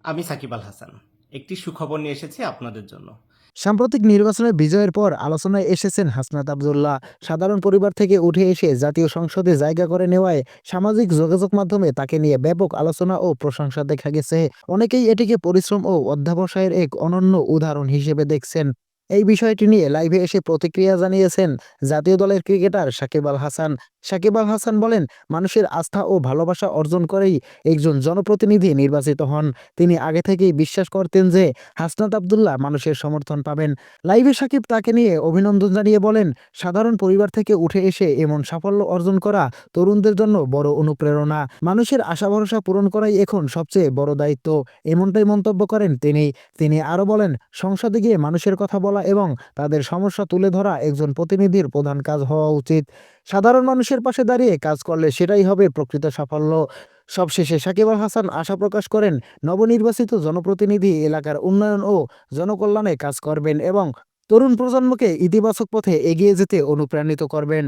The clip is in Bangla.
আমি সাকিব আল হাসান। একটি সুখবর নিয়ে এসেছি আপনাদের জন্য। সাম্প্রতিক নির্বাচনে বিজয়ের পর আলোচনায় এসেছেন হাসনাত আবদুল্লাহ। সাধারণ পরিবার থেকে উঠে এসে জাতীয় সংসদে জায়গা করে নেওয়ায় সামাজিক যোগাযোগ মাধ্যমে তাকে নিয়ে ব্যাপক আলোচনা ও প্রশংসা দেখা গেছে। অনেকেই এটিকে পরিশ্রম ও অধ্যবসায়ের এক অনন্য উদাহরণ হিসেবে দেখছেন। এই বিষয়টি নিয়ে লাইভে এসে প্রতিক্রিয়া জানিয়েছেন জাতীয় দলের ক্রিকেটার সাকিব আল হাসান। সাকিব আল হাসান বলেন, মানুষের আস্থা ও ভালোবাসা অর্জন করেই একজন জনপ্রতিনিধি নির্বাচিত হন। তিনি আগে থেকেই বিশ্বাস করতেন যে হাসনাত আবদুল্লাহ মানুষের সমর্থন পাবেন। লাইভে সাকিব তাকে নিয়ে অভিনন্দন জানিয়ে বলেন, সাধারণ পরিবার থেকে উঠে এসে এমন সাফল্য অর্জন করা তরুণদের জন্য বড় অনুপ্রেরণা। মানুষের আশা ভরসা পূরণ করাই এখন সবচেয়ে বড় দায়িত্ব। এমনটাই মন্তব্য করেন তিনি। তিনি আরো বলেন, সংসদে গিয়ে মানুষের কথা বলা এবং তাদের সমস্যা তুলে ধরা একজন প্রতিনিধির প্রধান কাজ হওয়া উচিত। সাধারণ মানুষের পাশে দাঁড়িয়ে কাজ করলে সেটাই হবে প্রকৃত সাফল্য। সবশেষে সাকিব আল হাসান আশা প্রকাশ করেন, নবনির্বাচিত জনপ্রতিনিধি এলাকার উন্নয়ন ও জনকল্যাণে কাজ করবেন এবং তরুণ প্রজন্মকে ইতিবাচক পথে এগিয়ে যেতে অনুপ্রাণিত করবেন।